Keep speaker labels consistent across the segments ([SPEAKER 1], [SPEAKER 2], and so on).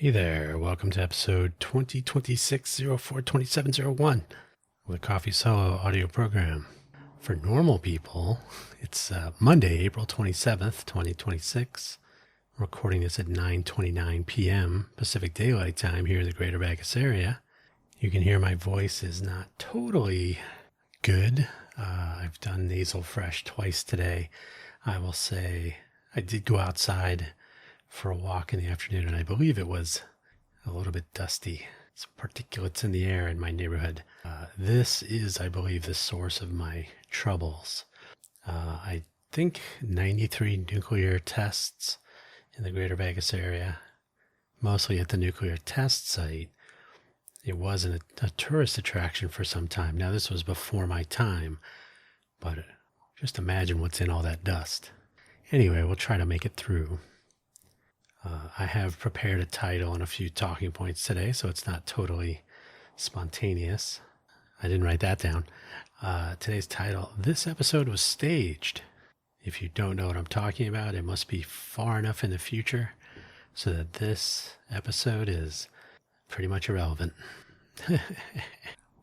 [SPEAKER 1] Hey there, welcome to episode 2026-04-2701 of the Coffee Solo audio program. For normal people, it's Monday, April 27th, 2026. I'm recording this at 9:29 p.m. Pacific Daylight Time here in the Greater Vegas area. You can hear my voice is not totally good. I've done nasal fresh twice today. I will say I did go outside for a walk in the afternoon, and I believe it was a little bit dusty. Some particulates in the air in my neighborhood. This is, I believe, the source of my troubles. I think 93 nuclear tests in the Greater Vegas area, mostly at the nuclear test site. It wasn't a tourist attraction for some time. Now, this was before my time, but just imagine what's in all that dust. Anyway, we'll try to make it through. I have prepared a title and a few talking points today, so it's not totally spontaneous. I didn't write that down. Today's title, this episode was staged. If you don't know what I'm talking about, it must be far enough in the future so that this episode is pretty much irrelevant.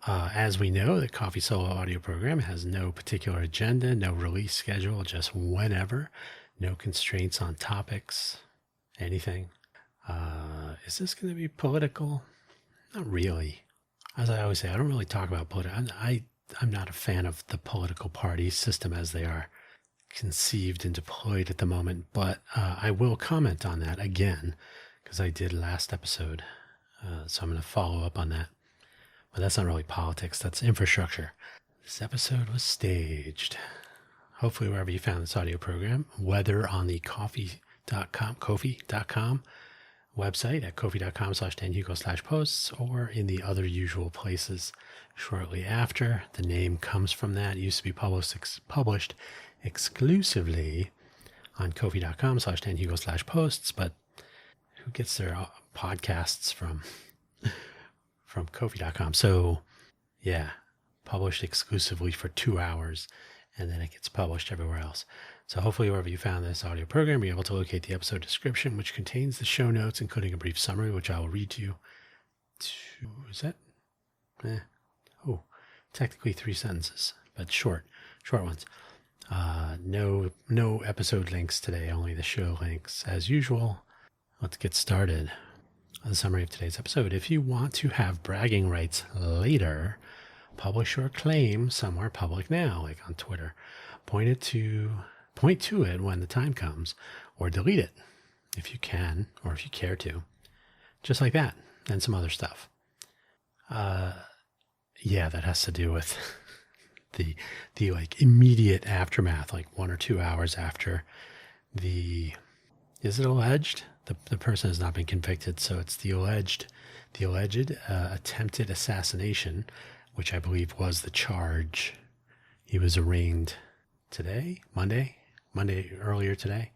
[SPEAKER 1] As we know, the Coffee Solo audio program has no particular agenda, no release schedule, just whenever, no constraints on topics. Anything. Is this going to be political? Not really. As I always say, I don't really talk about politics. I'm not a fan of the political party system as they are conceived and deployed at the moment, but I will comment on that again because I did last episode. So I'm going to follow up on that. But that's not really politics. That's infrastructure. This episode was staged. Hopefully wherever you found this audio program, whether on the Ko-fi.com website at ko-fi.com/danhugo/posts or in the other usual places shortly after. The name comes from that. It used to be published exclusively on ko-fi.com/danhugo/posts, but who gets their podcasts from ko-fi.com? So yeah, published exclusively for 2 hours, and then it gets published everywhere else. So hopefully wherever you found this audio program, you're able to locate the episode description, which contains the show notes, including a brief summary, which I will read to you. Is that? Technically 3 sentences, but short ones. No episode links today, only the show links. As usual, let's get started. The summary of today's episode. If you want to have bragging rights later, publish your claim somewhere public now, like on Twitter. Point to it when the time comes, or delete it if you can, or if you care to. Just like that, and some other stuff. Yeah, that has to do with the like immediate aftermath, like 1 or 2 hours after is it alleged? The person has not been convicted, so it's the alleged attempted assassination, which I believe was the charge. He was arraigned today, Monday earlier today,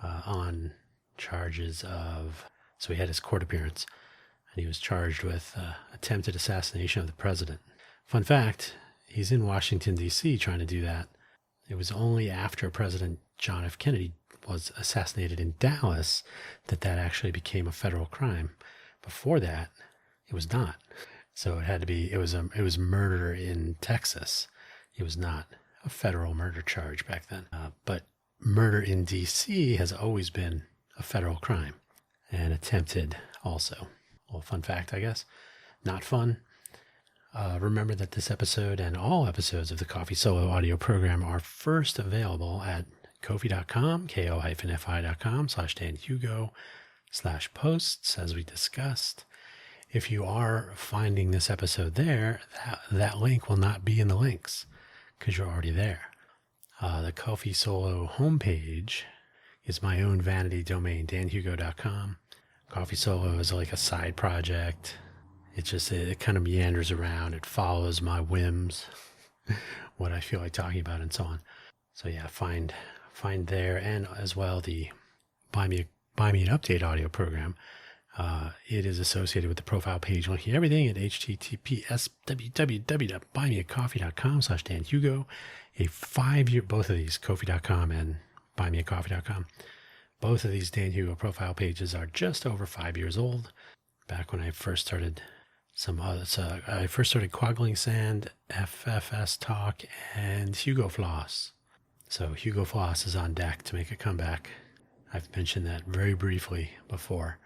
[SPEAKER 1] on charges of, so he had his court appearance, and he was charged with attempted assassination of the president. Fun fact, he's in Washington, D.C. trying to do that. It was only after President John F. Kennedy was assassinated in Dallas that actually became a federal crime. Before that, it was not. So it had to be, it was murder in Texas. It was not a federal murder charge back then. But murder in D.C. has always been a federal crime, and attempted also. Well, fun fact, I guess. Not fun. Remember that this episode and all episodes of the Coffee Solo audio program are first available at ko-fi.com, ko-fi.com/danhugo/posts, as we discussed. If you are finding this episode there, that link will not be in the links because you're already there. The Coffee Solo homepage is my own vanity domain, danhugo.com. Coffee Solo is like a side project. It kind of meanders around. It follows my whims, what I feel like talking about, and so on. So yeah, find there, and as well the Buy Me an Update audio program. It is associated with the profile page, linking everything at https://buymeacoffee.com/danhugo. A 5-year, both of these, ko-fi.com and buymeacoffee.com, Both of these Dan Hugo profile pages are just over 5 years old. Back when I first started I first started Quaggling Sand, FFS Talk, and Hugo Floss. So Hugo Floss is on deck to make a comeback. I've mentioned that very briefly before.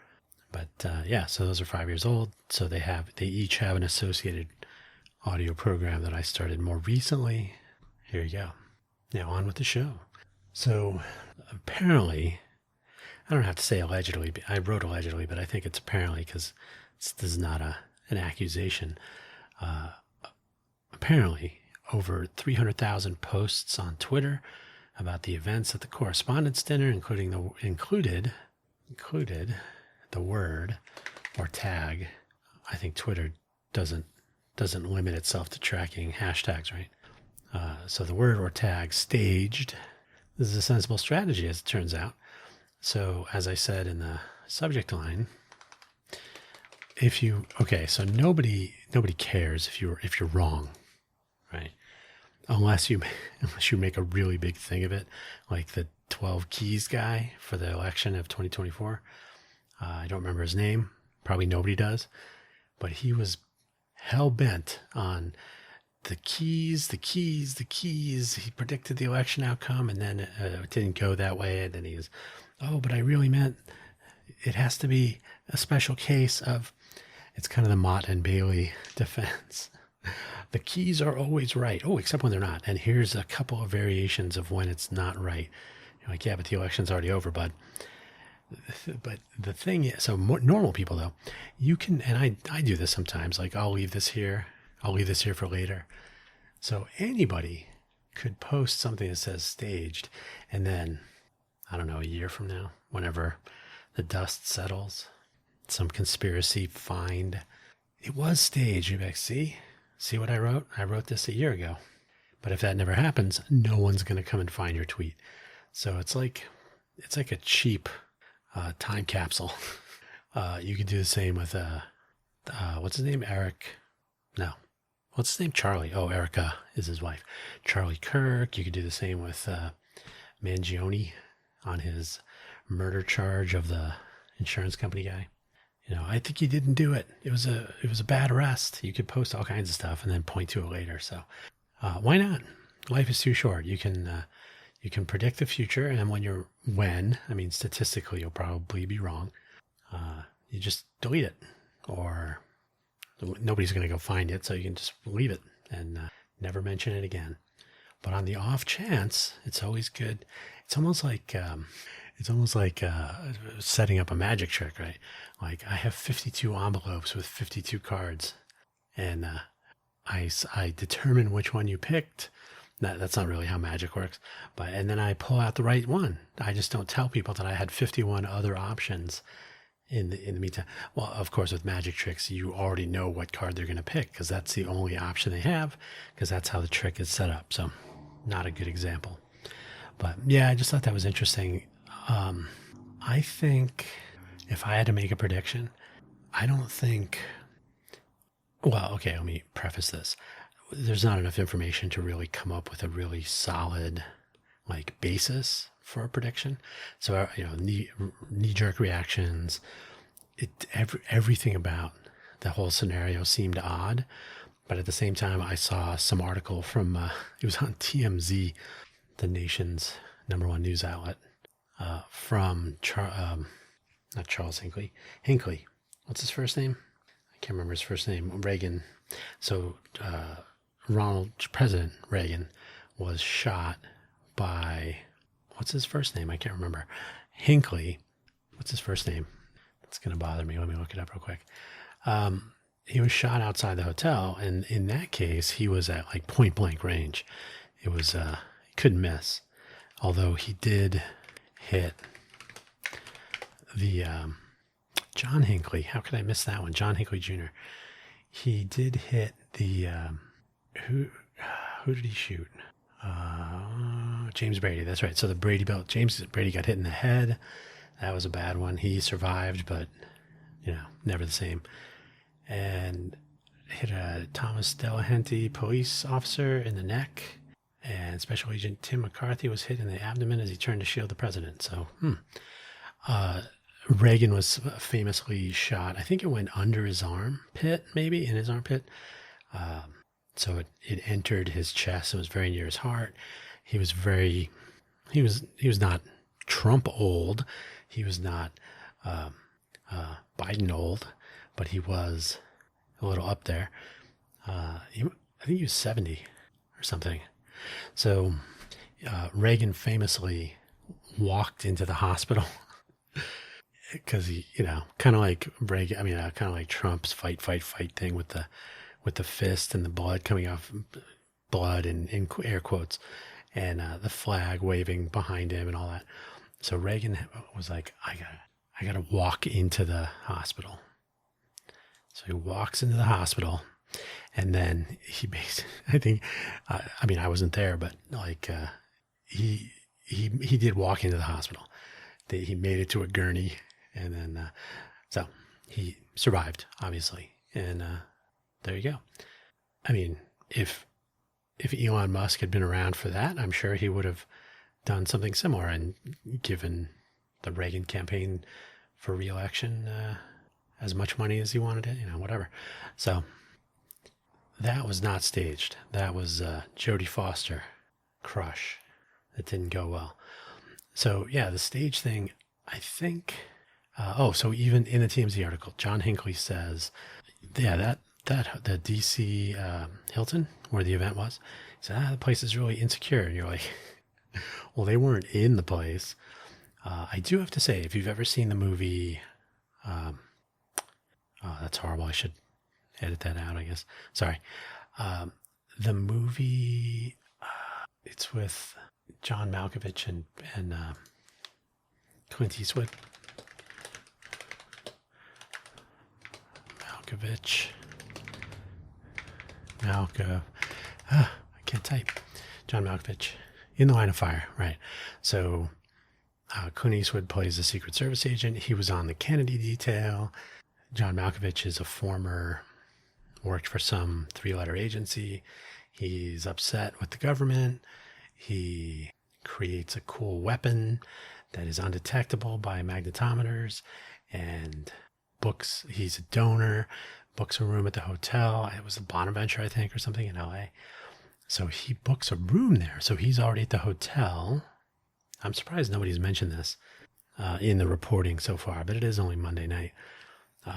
[SPEAKER 1] But yeah, so those are 5 years old. So they each have an associated audio program that I started more recently. Here you go. Now on with the show. So apparently, I don't have to say allegedly. I wrote allegedly, but I think it's apparently because this is not an accusation. Apparently, over 300,000 posts on Twitter about the events at the Correspondents' Dinner, included the word or tag. I think Twitter doesn't limit itself to tracking hashtags, right? So the word or tag staged. This is a sensible strategy, as it turns out. So as I said in the subject line, so nobody cares if you're wrong, right? Unless you make a really big thing of it, like the 12 keys guy for the election of 2024. I don't remember his name. Probably nobody does, but he was hell bent on the keys. He predicted the election outcome, and then it didn't go that way. And then he was, but I really meant it has to be a special case of. It's kind of the Mott and Bailey defense. The keys are always right. Oh, except when they're not. And here's a couple of variations of when it's not right. You're like, yeah, but the election's already over, bud. But the thing is, so normal people though, you can, and I do this sometimes. Like I'll leave this here for later. So anybody could post something that says staged, and then I don't know, a year from now, whenever the dust settles, some conspiracy find it was staged. You're like, see what I wrote? I wrote this a year ago. But if that never happens, no one's going to come and find your tweet. So it's like a cheap time capsule. You could do the same with what's his name? Eric? No. What's his name? Charlie. Oh, Erica is his wife. Charlie Kirk. You could do the same with Mangione on his murder charge of the insurance company guy. I think he didn't do it. It was a bad arrest. You could post all kinds of stuff and then point to it later. So why not? Life is too short. You can predict the future, and statistically you'll probably be wrong. You just delete it, or nobody's going to go find it, so you can just leave it and never mention it again. But on the off chance, it's always good. It's almost like setting up a magic trick, right? Like I have 52 envelopes with 52 cards, and I determine which one you picked. That's not really how magic works, and then I pull out the right one. I just don't tell people that I had 51 other options in the meantime. Well, of course, with magic tricks, you already know what card they're going to pick because that's the only option they have, because that's how the trick is set up. So, not a good example. But yeah, I just thought that was interesting. I think if I had to make a prediction, I don't think. Well, okay, let me preface this. There's not enough information to really come up with a really solid basis for a prediction. So, knee-jerk reactions, everything about the whole scenario seemed odd. But at the same time, I saw some article from, it was on TMZ, the nation's #1 news outlet, from not Charles Hinckley. What's his first name? I can't remember his first name. Reagan. So, President Reagan was shot by, what's his first name? I can't remember. Hinckley. What's his first name? That's going to bother me. Let me look it up real quick. He was shot outside the hotel, and in that case, he was at point blank range. It was, he couldn't miss. Although he did hit the, John Hinckley. How could I miss that one? John Hinckley Jr. He did hit the, who did he shoot? James Brady. That's right. So the Brady belt. James Brady got hit in the head. That was a bad one. He survived, but never the same. And hit a Thomas Delahanty police officer in the neck. And Special Agent Tim McCarthy was hit in the abdomen as he turned to shield the president. So, Reagan was famously shot. I think it went under his armpit, maybe in his armpit. So it entered his chest. It was very near his heart. He was not Trump old. He was not Biden old, but he was a little up there. I think he was 70 or something. So Reagan famously walked into the hospital because he, kind of like Reagan. I mean, kind of like Trump's fight thing with the fist and the blood coming off, blood in air quotes, and the flag waving behind him and all that. So Reagan was like, I gotta walk into the hospital. So he walks into the hospital, and then he basically, I think, I mean, I wasn't there, but like, he did walk into the hospital. He made it to a gurney, and then, so he survived, obviously. And, there you go. I mean, if Elon Musk had been around for that, I'm sure he would have done something similar and given the Reagan campaign for re-election as much money as he wanted it, whatever. So that was not staged. That was Jodie Foster crush. That didn't go well. So yeah, the stage thing, I think. So even in the TMZ article, John Hinckley says, yeah, that the DC Hilton where the event was, he said, the place is really insecure. And you're like, well, they weren't in the place. I do have to say, if you've ever seen the movie, that's horrible. I should edit that out, I guess. Sorry. The movie, it's with John Malkovich and Clint Eastwood. I can't type. John Malkovich, In the Line of Fire, right? So Clint Eastwood plays a Secret Service agent. He was on the Kennedy detail. John Malkovich is worked for some 3-letter agency. He's upset with the government. He creates a cool weapon that is undetectable by magnetometers and he's a donor, books a room at the hotel. It was the Bonaventure, I think, or something in LA. So he books a room there. So he's already at the hotel. I'm surprised nobody's mentioned this in the reporting so far, but it is only Monday night.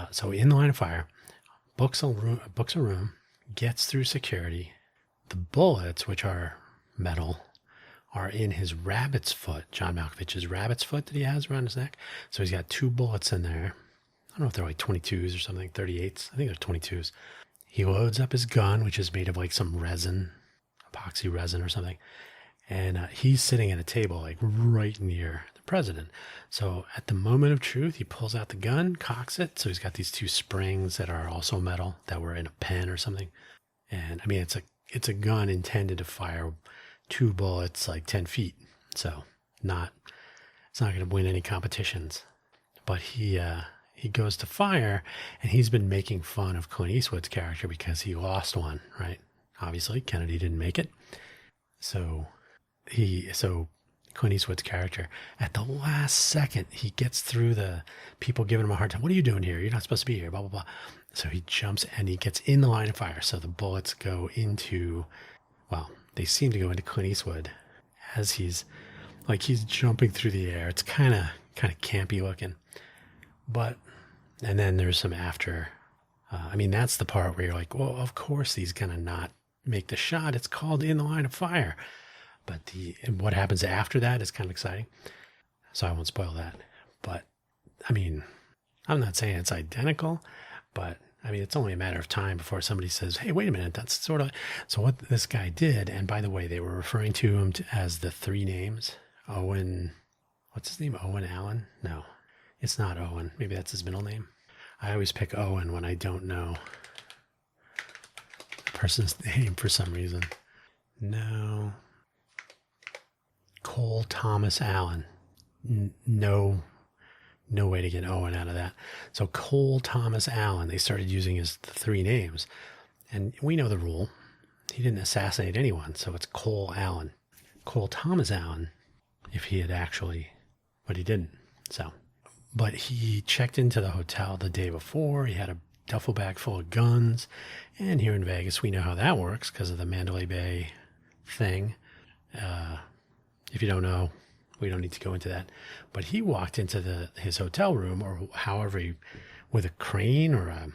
[SPEAKER 1] So in the line of fire, books a room, gets through security. The bullets, which are metal, are in his rabbit's foot, John Malkovich's rabbit's foot that he has around his neck. So he's got 2 bullets in there. I don't know if they're like 22s or something, 38s. I think they're 22s. He loads up his gun, which is made of like some resin, epoxy resin or something. And he's sitting at a table like right near the president. So at the moment of truth, he pulls out the gun, cocks it. So he's got these 2 springs that are also metal that were in a pen or something. And I mean, it's a gun intended to fire 2 bullets like 10 feet. So it's not going to win any competitions. But he goes to fire, and he's been making fun of Clint Eastwood's character because he lost one, right? Obviously, Kennedy didn't make it. So Clint Eastwood's character, at the last second, he gets through the people giving him a hard time. What are you doing here? You're not supposed to be here, blah, blah, blah. So he jumps and he gets in the line of fire. So the bullets go into, they seem to go into Clint Eastwood as he's jumping through the air. It's kind of campy looking. And then there's some after. That's the part where you're like, well, of course he's going to not make the shot. It's called In the Line of Fire. But what happens after that is kind of exciting. So I won't spoil that. But, I'm not saying it's identical, but, it's only a matter of time before somebody says, hey, wait a minute, that's sort of... So what this guy did, and by the way, they were referring to him as the 3 names. Owen... What's his name? Owen Allen? No. It's not Owen. Maybe that's his middle name. I always pick Owen when I don't know the person's name for some reason. No. Cole Thomas Allen. No way to get Owen out of that. So Cole Thomas Allen, they started using his 3 names. And we know the rule. He didn't assassinate anyone, so it's Cole Allen. Cole Thomas Allen, if he had actually, but he didn't. So But he checked into the hotel the day before. He had a duffel bag full of guns. And here in Vegas, we know how that works because of the Mandalay Bay thing. If you don't know, we don't need to go into that. But he walked into his hotel room, or however, with a crane or a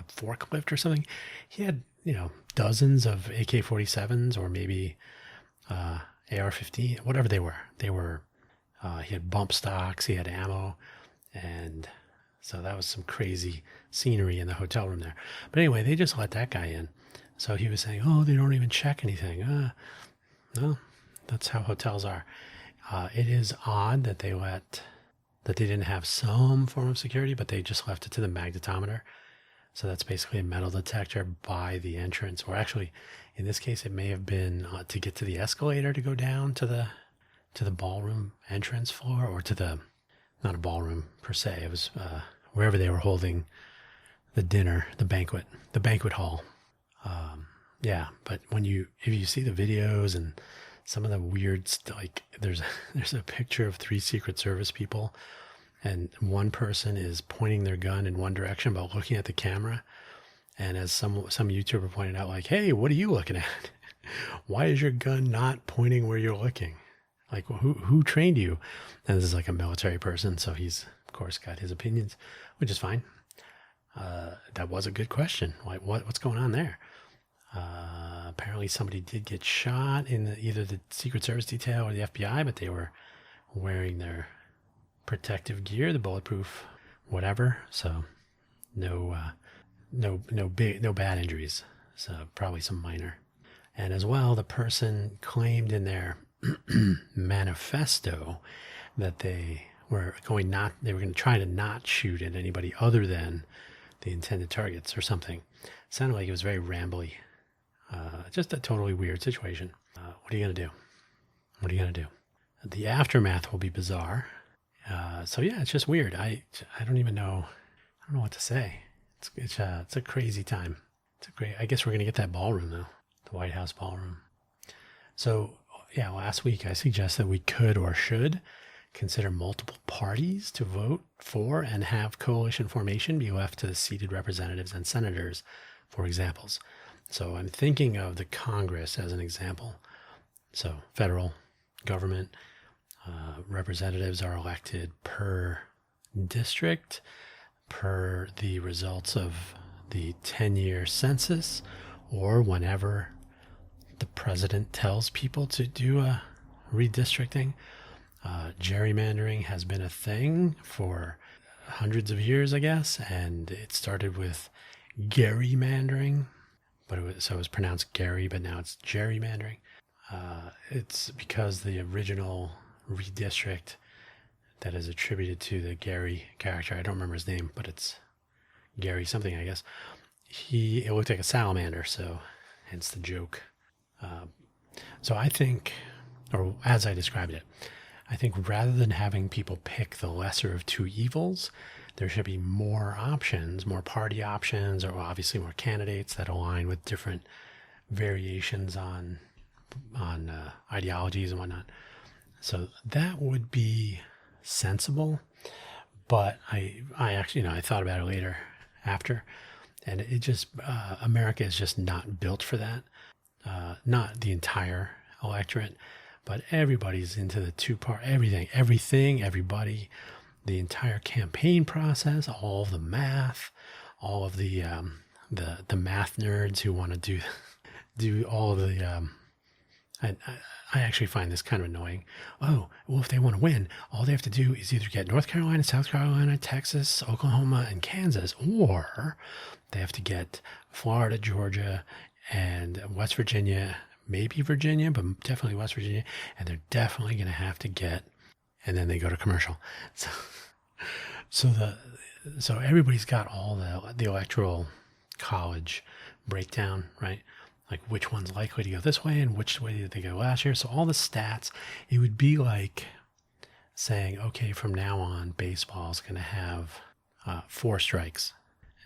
[SPEAKER 1] forklift or something. He had, dozens of AK-47s, or maybe AR-15, whatever they were. He had bump stocks, he had ammo, and so that was some crazy scenery in the hotel room there. But anyway, they just let that guy in. So he was saying, oh, they don't even check anything. No, that's how hotels are. It is odd that they didn't have some form of security, but they just left it to the magnetometer. So that's basically a metal detector by the entrance, or actually, in this case, it may have been to get to the escalator to go down to the ballroom entrance floor, or not a ballroom per se. It was wherever they were holding the dinner, the banquet hall. Yeah, but if you see the videos and some of the weird, like there's a picture of 3 Secret Service people, and one person is pointing their gun in one direction but looking at the camera. And as some YouTuber pointed out, like, hey, what are you looking at? Why is your gun not pointing where you're looking? Like, who trained you? And this is like a military person, so he's, of course, got his opinions, which is fine. That was a good question. Like, what's going on there? Apparently somebody did get shot in either the Secret Service detail or the FBI, but they were wearing their protective gear, the bulletproof whatever. So no bad injuries. So probably some minor. And as well, the person claimed in their manifesto that they were going to try to not shoot at anybody other than the intended targets or something. Sounded like it was very rambly. Just a totally weird situation. What are you going to do? What are you going to do? The aftermath will be bizarre. So yeah, it's just weird. I don't even know. I don't know what to say. It's a crazy time. I guess we're going to get that ballroom though. The White House ballroom. So yeah, last week I suggested we could or should consider multiple parties to vote for and have coalition formation be left to the seated representatives and senators for examples. So I'm thinking of the Congress as an example. So federal government representatives are elected per district, per the results of the 10-year census, or whenever the president tells people to do a redistricting. Gerrymandering has been a thing for hundreds of years, I guess, and it started with gerrymandering, but it was pronounced Gary, but now it's gerrymandering. It's because the original redistrict that is attributed to the Gary character, I don't remember his name, but it's Gary something, I guess. It looked like a salamander, so hence the joke. So I think, or as I described it, I think rather than having people pick the lesser of two evils, there should be more options, more party options, or obviously more candidates that align with different variations on ideologies and whatnot. So that would be sensible. But I actually, I thought about it later after, and it just, America is just not built for that. Not the entire electorate, but everybody's into the two-part, everything, everybody, the entire campaign process, all of the math, all of the math nerds who want to do all of the, I actually find this kind of annoying. Oh, well, if they want to win, all they have to do is either get North Carolina, South Carolina, Texas, Oklahoma, and Kansas, or they have to get Florida, Georgia, and West Virginia, maybe Virginia, but definitely West Virginia, and they're definitely going to have to get, and then they go to commercial. So everybody's got all the electoral college breakdown, right? Like which one's likely to go this way and which way did they go last year. So all the stats, it would be like saying, okay, from now on, baseball is going to have 4 strikes.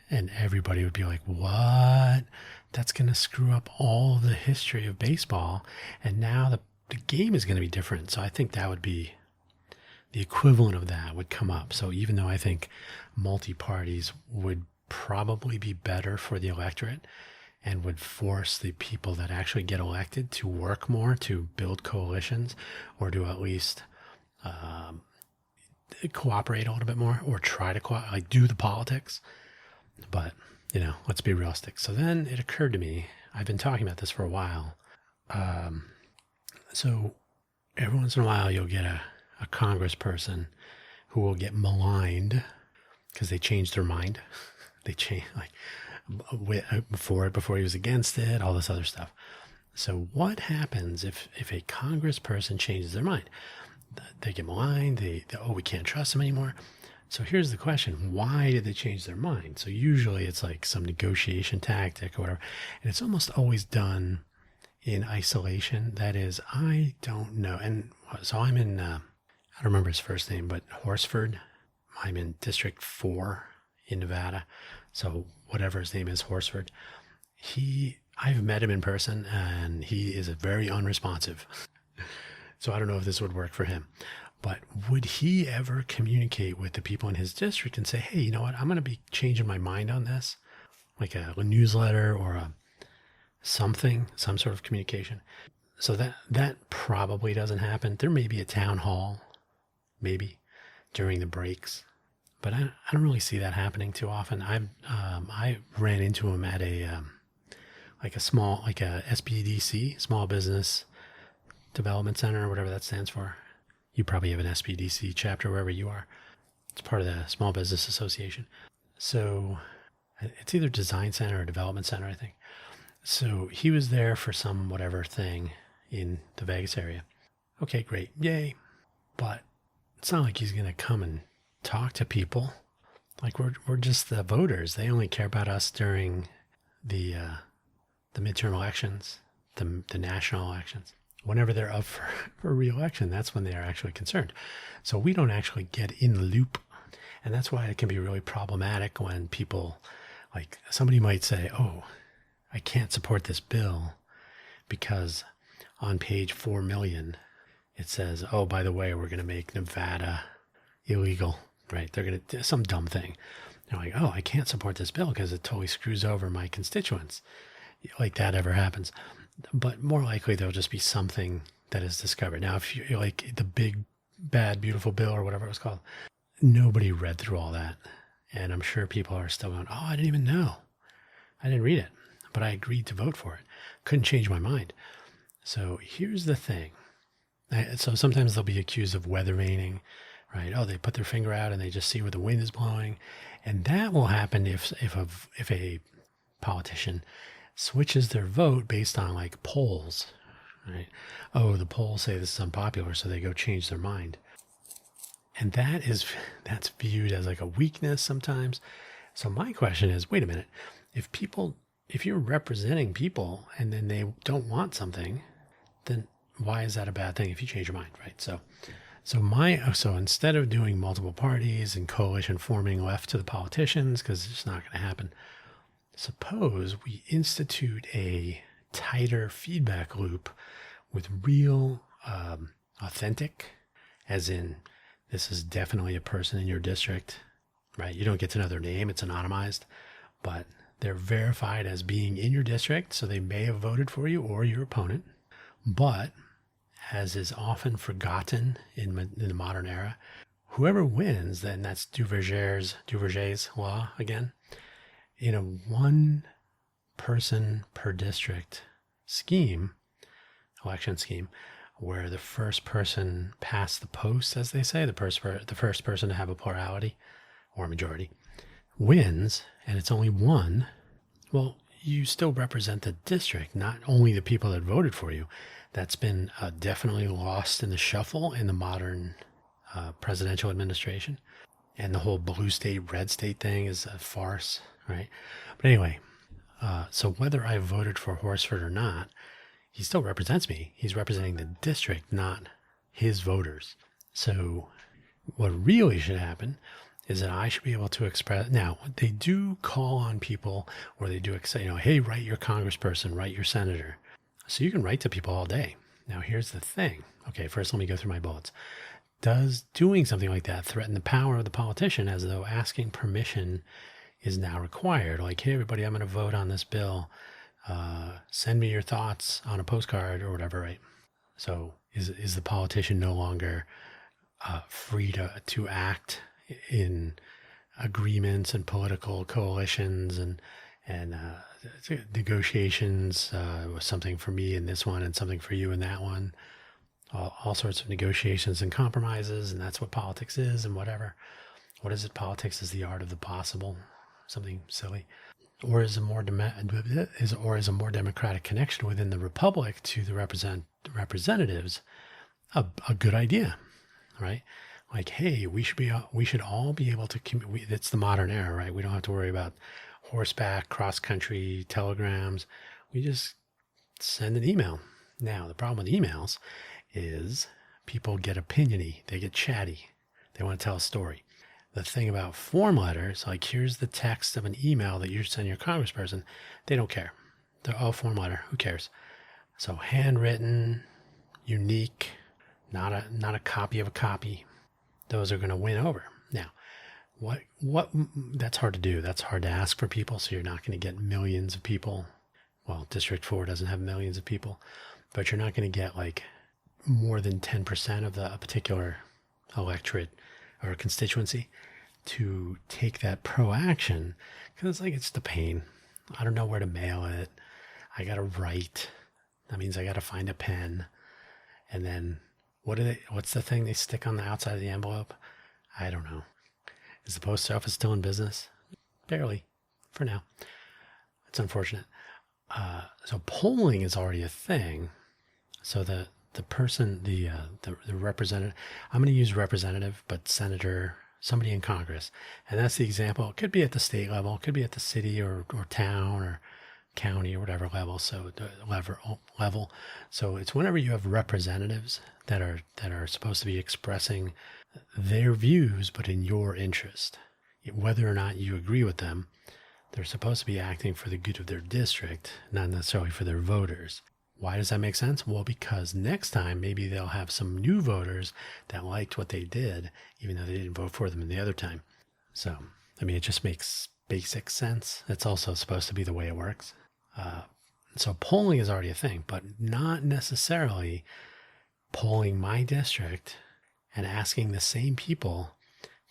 [SPEAKER 1] And everybody would be like, what? That's going to screw up all of the history of baseball. And now the game is going to be different. So I think that would be the equivalent of that would come up. So even though I think multi-parties would probably be better for the electorate and would force the people that actually get elected to work more, to build coalitions, or to at least cooperate a little bit more, or try to like do the politics. But, let's be realistic. So then it occurred to me, I've been talking about this for a while. So every once in a while you'll get a congressperson who will get maligned because they changed their mind. They changed, like, before he was against it, all this other stuff. So what happens if a congressperson changes their mind? They get maligned. We can't trust them anymore. So here's the question: why did they change their mind? So usually it's like some negotiation tactic or whatever, and it's almost always done in isolation. That is, I don't know. And so I'm in, I don't remember his first name, but Horsford. I'm in District 4 in Nevada. So whatever his name is, Horsford. I've met him in person, and he is very unresponsive. So I don't know if this would work for him. But would he ever communicate with the people in his district and say, hey, you know what, I'm going to be changing my mind on this? Like a newsletter or some sort of communication. So that probably doesn't happen. There may be a town hall, maybe, during the breaks. But I don't really see that happening too often. I ran into him at a SBDC, Small Business Development Center, or whatever that stands for. You probably have an SBDC chapter wherever you are. It's part of the Small Business Association. So it's either Design Center or Development Center, I think. So he was there for some whatever thing in the Vegas area. Okay, great. Yay. But it's not like he's going to come and talk to people. Like we're just the voters. They only care about us during the midterm elections, the national elections. Whenever they're up for re-election, that's when they are actually concerned. So we don't actually get in the loop. And that's why it can be really problematic when people, like somebody might say, oh, I can't support this bill because on page 4 million, it says, oh, by the way, we're going to make Nevada illegal, right? They're going to do some dumb thing. They're like, oh, I can't support this bill because it totally screws over my constituents. Like that ever happens. But more likely there'll just be something that is discovered. Now, if you're like the big, bad, beautiful bill or whatever it was called, nobody read through all that. And I'm sure people are still going, oh, I didn't even know. I didn't read it, but I agreed to vote for it. Couldn't change my mind. So here's the thing. So sometimes they'll be accused of weather vaning, right? Oh, they put their finger out and they just see where the wind is blowing. And that will happen if a politician switches their vote based on like polls, right? Oh, the polls say this is unpopular, so they go change their mind. And that's viewed as like a weakness sometimes. So my question is, wait a minute, if you're representing people and then they don't want something, then why is that a bad thing if you change your mind, right? So instead of doing multiple parties and coalition forming left to the politicians, because it's not going to happen, suppose we institute a tighter feedback loop with real, authentic, as in this is definitely a person in your district, right? You don't get to know their name, it's anonymized, but they're verified as being in your district, so they may have voted for you or your opponent. But, as is often forgotten in the modern era, whoever wins, then that's Duverger's law again, in a one person per district election scheme, where the first person past the post, as they say, the first person to have a plurality or a majority wins, and it's only one, well, you still represent the district, not only the people that voted for you. That's been definitely lost in the shuffle in the modern presidential administration. And the whole blue state, red state thing is a farce, right? But anyway, so whether I voted for Horsford or not, he still represents me. He's representing the district, not his voters. So what really should happen is that I should be able to express. Now, they do call on people, or they do say, hey, write your congressperson, write your senator. So you can write to people all day. Now, here's the thing. Okay, first let me go through my bullets. does doing something like that threaten the power of the politician, as though asking permission is now required? Like, hey, everybody, I'm going to vote on this bill. Send me your thoughts on a postcard or whatever, right? So is the politician no longer free to act in agreements and political coalitions and negotiations, something for me in this one and something for you in that one, all sorts of negotiations and compromises, and that's what politics is, and whatever. What is it? Politics is the art of the possible, something silly. Or is a more democratic connection within the republic to the representatives a good idea, right? Like, hey, we should all be able to. It's the modern era, right? We don't have to worry about horseback, cross country, telegrams. We just send an email. Now, the problem with emails is people get opiniony, they get chatty, they want to tell a story. The thing about form letters, like, here's the text of an email that you send your congressperson, they don't care. They're, oh, form letter, who cares? So handwritten, unique, not a copy of a copy, those are going to win over. Now, what that's hard to do. That's hard to ask for people, so you're not going to get millions of people. Well, District 4 doesn't have millions of people, but you're not going to get like more than 10% of a particular electorate or constituency to take that pro action, because it's the pain. I don't know where to mail it. I got to write. That means I got to find a pen. And then what's the thing they stick on the outside of the envelope? I don't know. Is the post office still in business? Barely, for now. It's unfortunate. So polling is already a thing. So the person, the representative, I'm going to use representative, but senator, somebody in Congress. And that's the example. It could be at the state level. It could be at the city or town or county or whatever level. So the level. So it's whenever you have representatives that are supposed to be expressing their views, but in your interest, whether or not you agree with them, they're supposed to be acting for the good of their district, not necessarily for their voters. Why does that make sense? Well, because next time maybe they'll have some new voters that liked what they did, even though they didn't vote for them in the other time. So, it just makes basic sense. It's also supposed to be the way it works. So polling is already a thing, but not necessarily polling my district and asking the same people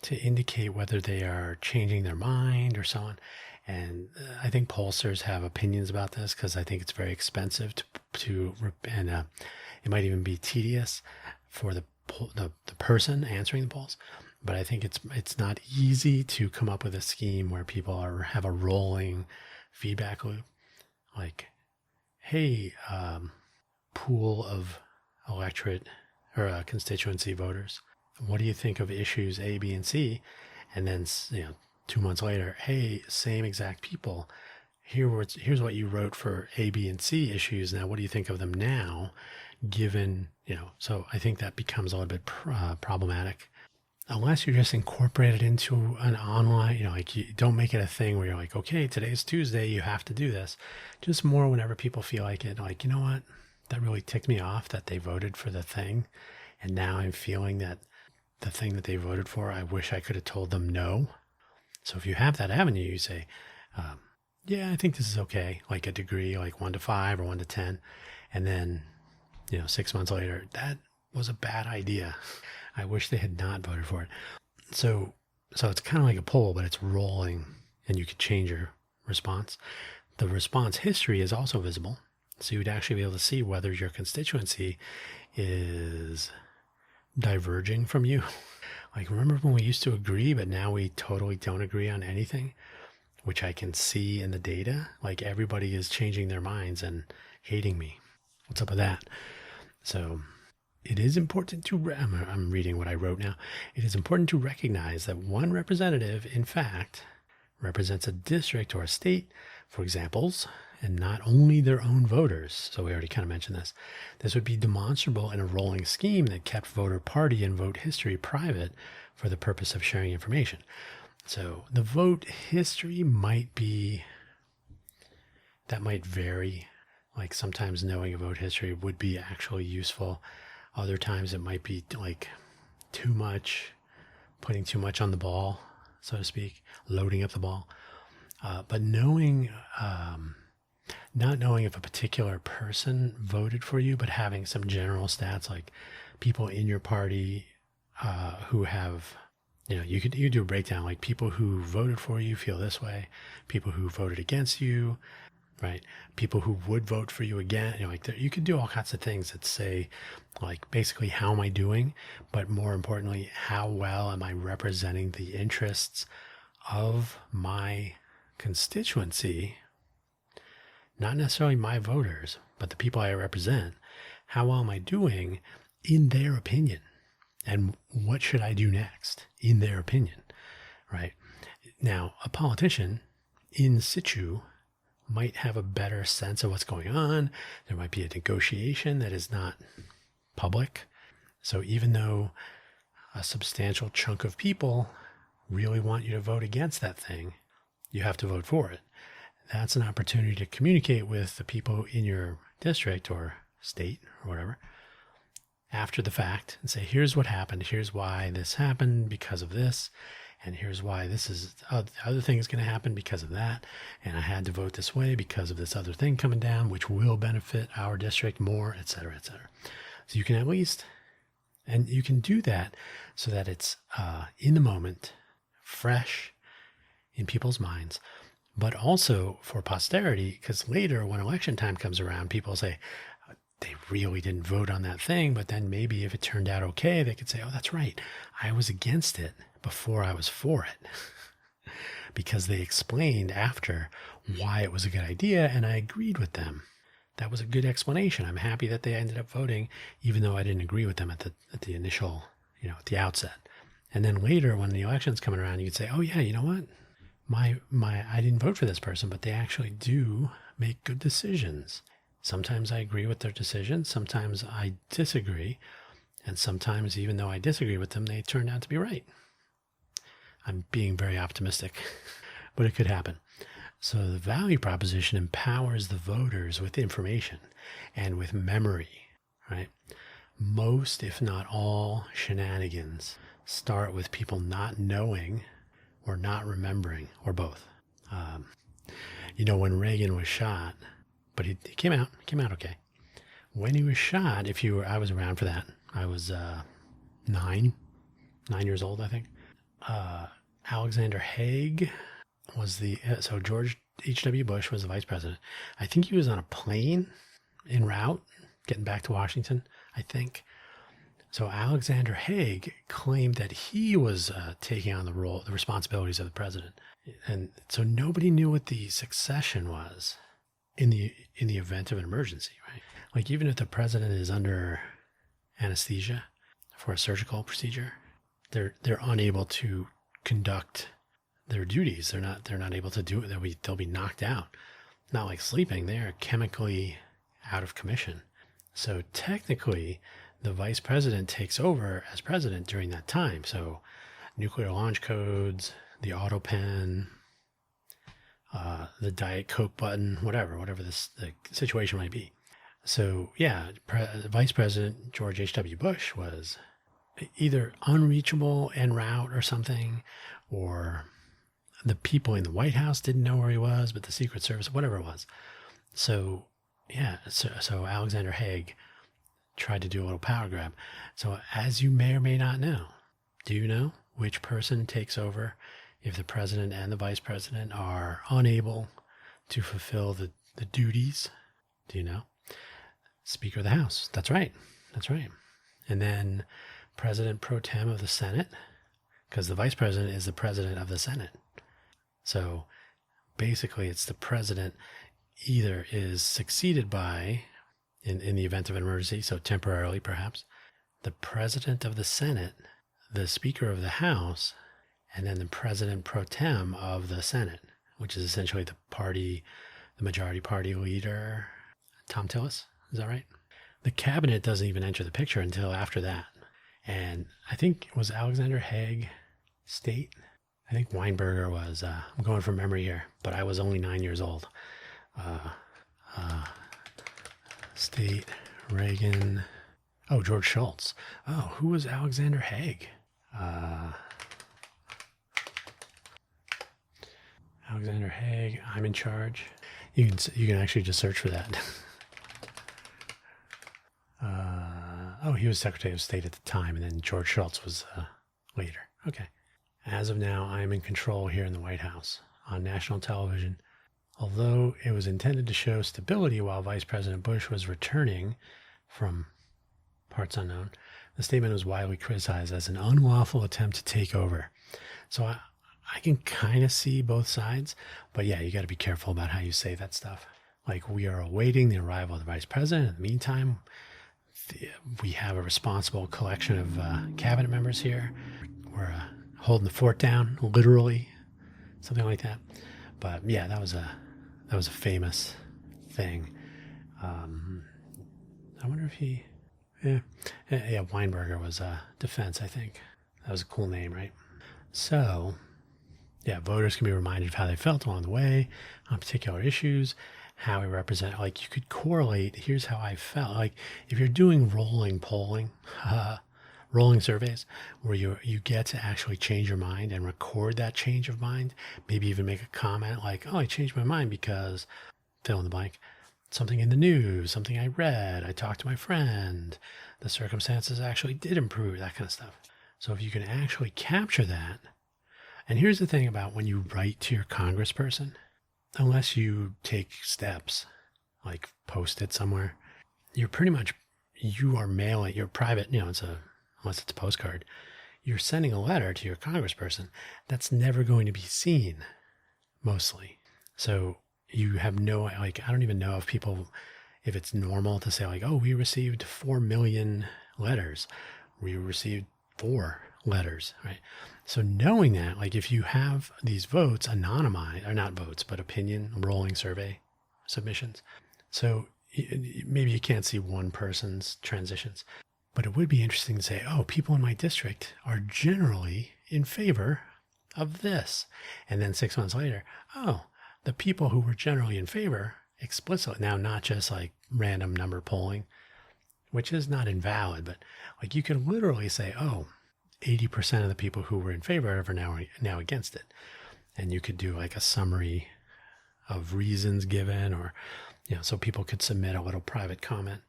[SPEAKER 1] to indicate whether they are changing their mind or so on. And I think pollsters have opinions about this, because I think it's very expensive and it might even be tedious for the person answering the polls. But I think it's not easy to come up with a scheme where people have a rolling feedback loop. Like, hey, pool of electorate or constituency voters, what do you think of issues A, B, and C? And then 2 months later, hey, same exact people, here's what you wrote for A, B, and C issues. Now, what do you think of them now? Given, so I think that becomes a little bit problematic. Unless you're just incorporated into an online, you don't make it a thing where you're like, okay, today's Tuesday, you have to do this. Just more whenever people feel like it, like, you know what, that really ticked me off that they voted for the thing. And now I'm feeling that the thing that they voted for, I wish I could have told them no. So if you have that avenue, you say, yeah, I think this is okay. Like a degree, like 1 to 5 or 1 to 10. And then, 6 months later, that was a bad idea. I wish they had not voted for it. So it's kind of like a poll, but it's rolling, and you could change your response. The response history is also visible. So you would actually be able to see whether your constituency is diverging from you. Like, remember when we used to agree, but now we totally don't agree on anything, which I can see in the data. Like, everybody is changing their minds and hating me. What's up with that? So it is important to, I'm reading what I wrote now. It is important to recognize that one representative, in fact, represents a district or a state, for examples, and not only their own voters. So we already kind of mentioned this. This would be demonstrable in a rolling scheme that kept voter party and vote history private for the purpose of sharing information. So the vote history might vary. Like, sometimes knowing a vote history would be actually useful. Other times it might be like too much, putting too much on the ball, so to speak, loading up the ball. But not knowing if a particular person voted for you, but having some general stats like people in your party who have, you could do a breakdown like people who voted for you feel this way, people who voted against you, right? People who would vote for you again, you could do all kinds of things that say, like, basically, how am I doing? But more importantly, how well am I representing the interests of my constituency? Not necessarily my voters, but the people I represent. How well am I doing in their opinion? And what should I do next in their opinion, right? Now, a politician in situ might have a better sense of what's going on. There might be a negotiation that is not public. So even though a substantial chunk of people really want you to vote against that thing, you have to vote for it. That's an opportunity to communicate with the people in your district or state or whatever after the fact and say, here's what happened. Here's why this happened because of this. And here's why the other thing is going to happen because of that. And I had to vote this way because of this other thing coming down, which will benefit our district more, et cetera, et cetera. So you can at least, and you can do that so that it's in the moment, fresh in people's minds, but also for posterity, because later when election time comes around, people say, they really didn't vote on that thing, but then maybe if it turned out okay, they could say, oh, that's right, I was against it before I was for it. Because they explained after why it was a good idea, and I agreed with them. That was a good explanation. I'm happy that they ended up voting, even though I didn't agree with them at the initial, at the outset. And then later, when the election's coming around, you could say, oh yeah, you know what? I didn't vote for this person, but they actually do make good decisions. Sometimes I agree with their decisions. Sometimes I disagree. And sometimes, even though I disagree with them, they turn out to be right. I'm being very optimistic, but it could happen. So the value proposition empowers the voters with information and with memory, right? Most, if not all, shenanigans start with people not knowing or not remembering, or both. When Reagan was shot, but he came out okay. When he was shot, I was around for that. I was 9 years old, I think. Alexander Haig was so George H.W. Bush was the vice president. I think he was on a plane en route, getting back to Washington, I think. So Alexander Haig claimed that he was taking on the responsibilities of the president. And so nobody knew what the succession was in the event of an emergency, right? Like, even if the president is under anesthesia for a surgical procedure, they're unable to conduct their duties. They're not able to do it. They'll be knocked out. Not like sleeping. They are chemically out of commission. So technically, the vice president takes over as president during that time. So nuclear launch codes, the auto pen, the Diet Coke button, whatever the situation might be. So yeah, Vice President George H.W. Bush was either unreachable en route or something, or the people in the White House didn't know where he was, but the Secret Service, whatever it was. So yeah, so Alexander Haig tried to do a little power grab. So as you may or may not know, do you know which person takes over if the president and the vice president are unable to fulfill the duties? Do you know? Speaker of the House. That's right. And then President pro tem of the Senate, because the vice president is the president of the Senate. So basically it's the president either is succeeded by, in the event of an emergency, so temporarily perhaps, the president of the Senate, the Speaker of the House, and then the president pro tem of the Senate, which is essentially the majority party leader, Tom Tillis. Is that right? The cabinet doesn't even enter the picture until after that. And I think it was Alexander Haig state. I think Weinberger was, I'm going from memory here, but I was only 9 years old. State, Reagan. Oh, George Shultz. Oh, who was Alexander Haig? Alexander Haig, I'm in charge. You can actually just search for that. Oh, he was Secretary of State at the time, and then George Shultz was later. Okay. As of now, I am in control here in the White House on national television. Although it was intended to show stability while Vice President Bush was returning from parts unknown, the statement was widely criticized as an unlawful attempt to take over. So I can kind of see both sides, but yeah, you got to be careful about how you say that stuff. Like, we are awaiting the arrival of the Vice President. In the meantime, we have a responsible collection of cabinet members here. We're holding the fort down, literally, something like that. But yeah, that was a famous thing. I wonder if he, yeah, Weinberger was defense. I think that was a cool name, right? So yeah, voters can be reminded of how they felt along the way on particular issues, how we represent, like, you could correlate, here's how I felt. Like, if you're doing rolling polling, rolling surveys, where you get to actually change your mind and record that change of mind, maybe even make a comment like, oh, I changed my mind because fill in the blank, something in the news, something I read, I talked to my friend, the circumstances actually did improve, that kind of stuff. So if you can actually capture that, and here's the thing about when you write to your congressperson, unless you take steps, like post it somewhere, you're pretty much, you are mailing your private, unless it's a postcard, you're sending a letter to your congressperson that's never going to be seen, mostly. So you have no, like, I don't even know if it's normal to say, like, oh, we received 4 million letters. We received 4 letters, right? So knowing that, like, if you have these votes anonymized, or not votes, but opinion rolling survey submissions, so maybe you can't see one person's transitions, but it would be interesting to say, oh, people in my district are generally in favor of this. And then 6 months later, oh, the people who were generally in favor explicitly, now not just like random number polling, which is not invalid, but like you could literally say, oh, 80% of the people who were in favor are now against it. And you could do like a summary of reasons given, or, so people could submit a little private comment.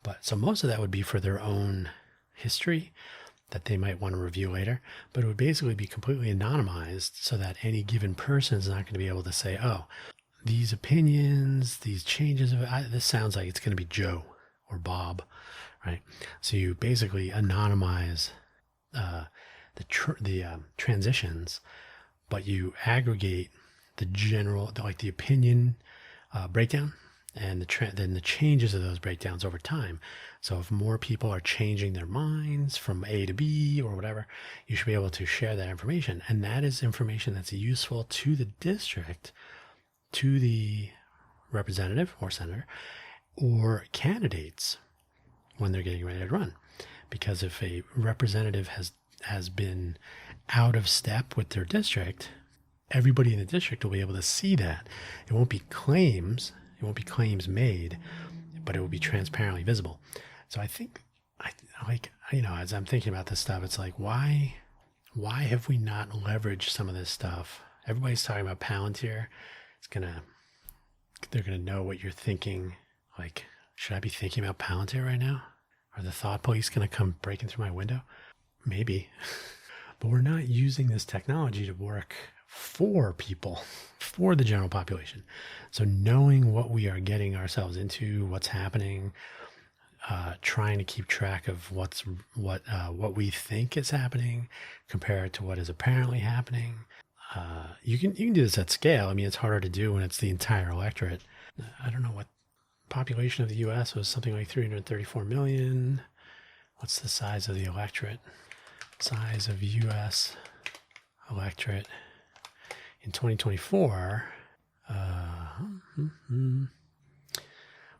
[SPEAKER 1] But so most of that would be for their own history that they might want to review later, but it would basically be completely anonymized so that any given person is not going to be able to say, oh, these opinions, these changes, this sounds like it's going to be Joe or Bob, right? So you basically anonymize the transitions, but you aggregate the general, like the opinion breakdown, and then the changes of those breakdowns over time. So if more people are changing their minds from A to B or whatever, you should be able to share that information. And that is information that's useful to the district, to the representative or senator or candidates when they're getting ready to run. Because if a representative has been out of step with their district, everybody in the district will be able to see that. It won't be claims made, but it will be transparently visible. So I think, as I'm thinking about this stuff, it's like, why have we not leveraged some of this stuff? Everybody's talking about Palantir. They're gonna know what you're thinking. Like, should I be thinking about Palantir right now? Are the thought police gonna come breaking through my window? Maybe. But we're not using this technology to work for people, for the general population. So knowing what we are getting ourselves into, what's happening, trying to keep track of what we think is happening compared to what is apparently happening. You can do this at scale. I mean, it's harder to do when it's the entire electorate. I don't know what population of the U.S. was, something like 334 million. What's the size of the electorate? Size of U.S. electorate in 2024.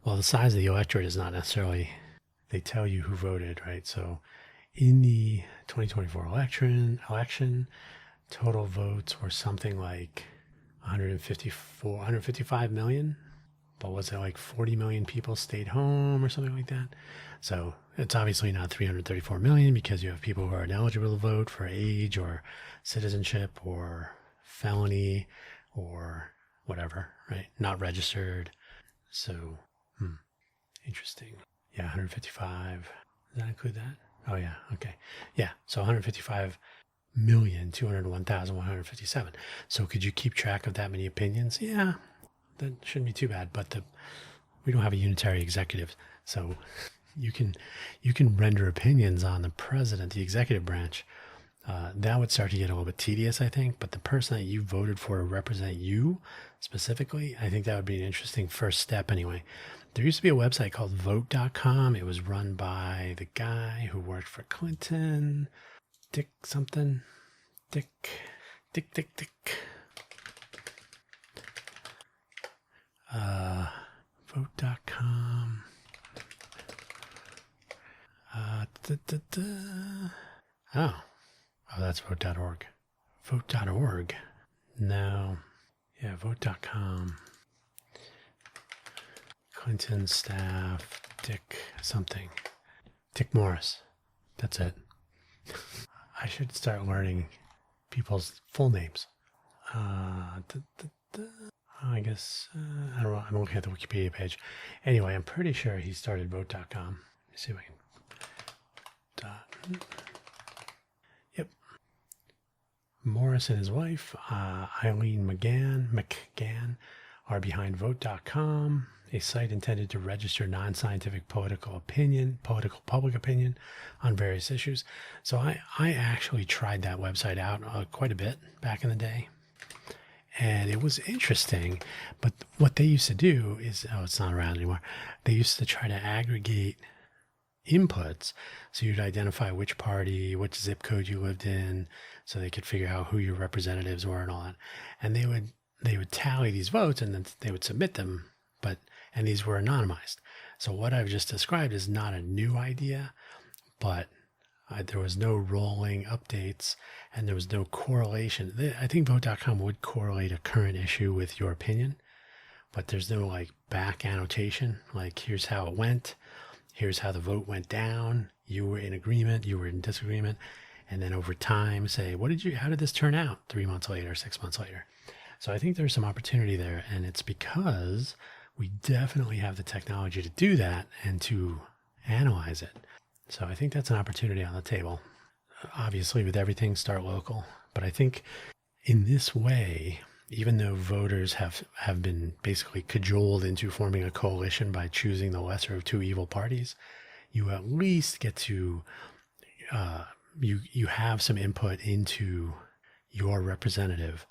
[SPEAKER 1] Well, the size of the electorate is not necessarily, they tell you who voted, right? So in the 2024 election, total votes were something like 155 million but was it like 40 million people stayed home or something like that? So it's obviously not 334 million because you have people who are ineligible to vote for age or citizenship or felony or whatever, right? Not registered. So, interesting. Yeah, 155. Does that include that? Oh, yeah. Okay. Yeah. So 155,201,157. So could you keep track of that many opinions? Yeah, that shouldn't be too bad. But we don't have a unitary executive, so you can render opinions on the president, the executive branch. That would start to get a little bit tedious, I think. But the person that you voted for to represent you specifically, I think that would be an interesting first step anyway. There used to be a website called vote.com. It was run by the guy who worked for Clinton, Dick something. Dick. Vote.com. Oh, that's vote.org. Vote.org. No. Yeah, vote.com. Clinton staff, Dick something. Dick Morris. That's it. I should start learning people's full names. I guess, I don't know. I'm looking at the Wikipedia page. Anyway, I'm pretty sure he started vote.com. Let me see if I can. Yep. Morris and his wife, Eileen McGann, are behind vote.com, a site intended to register non-scientific political public opinion on various issues. So I actually tried that website out quite a bit back in the day. And it was interesting. But what they used to do is, it's not around anymore. They used to try to aggregate inputs. So you'd identify which party, which zip code you lived in, so they could figure out who your representatives were and all that. And they would tally these votes and then they would submit them, and these were anonymized. So what I've just described is not a new idea, but there was no rolling updates and there was no correlation. I think vote.com would correlate a current issue with your opinion, but there's no like back annotation. Like, here's how it went. Here's how the vote went down. You were in agreement. You were in disagreement. And then over time say, how did this turn out 3 months later, 6 months later? So I think there's some opportunity there, and it's because we definitely have the technology to do that and to analyze it. So I think that's an opportunity on the table. Obviously, with everything, start local. But I think in this way, even though voters have been basically cajoled into forming a coalition by choosing the lesser of two evil parties, you at least get to, you have some input into your representative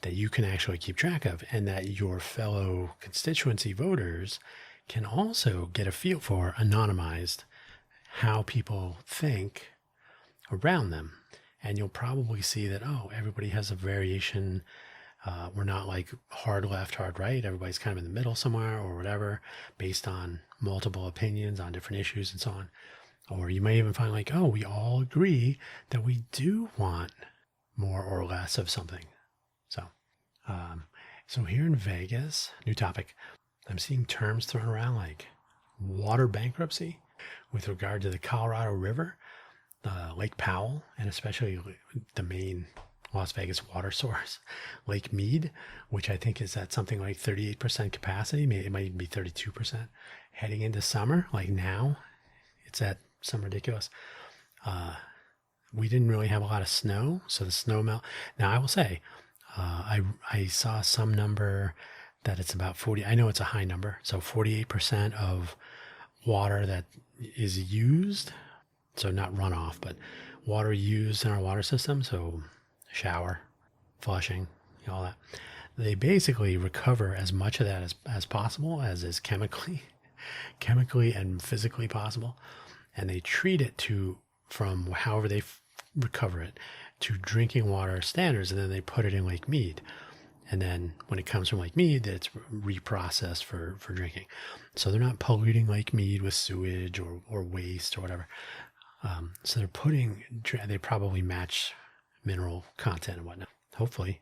[SPEAKER 1] that you can actually keep track of, and that your fellow constituency voters can also get a feel for, anonymized, how people think around them. And you'll probably see that, everybody has a variation. We're not like hard left, hard right. Everybody's kind of in the middle somewhere or whatever, based on multiple opinions on different issues and so on. Or you may even find like, we all agree that we do want more or less of something. So here in Vegas, new topic, I'm seeing terms thrown around like water bankruptcy with regard to the Colorado River, Lake Powell, and especially the main Las Vegas water source, Lake Mead, which I think is at something like 38% capacity. Maybe it might even be 32% heading into summer. Like now, it's at some ridiculous. We didn't really have a lot of snow, so the snow melt. Now I will say, I saw some number that it's about 40. I know it's a high number. So 48% of water that is used, so not runoff, but water used in our water system. So shower, flushing, all that. They basically recover as much of that as possible, as is chemically and physically possible. And they treat it from however they recover it to drinking water standards, and then they put it in Lake Mead. And then when it comes from Lake Mead, it's reprocessed for drinking. So they're not polluting Lake Mead with sewage or waste or whatever. So they probably match mineral content and whatnot, hopefully.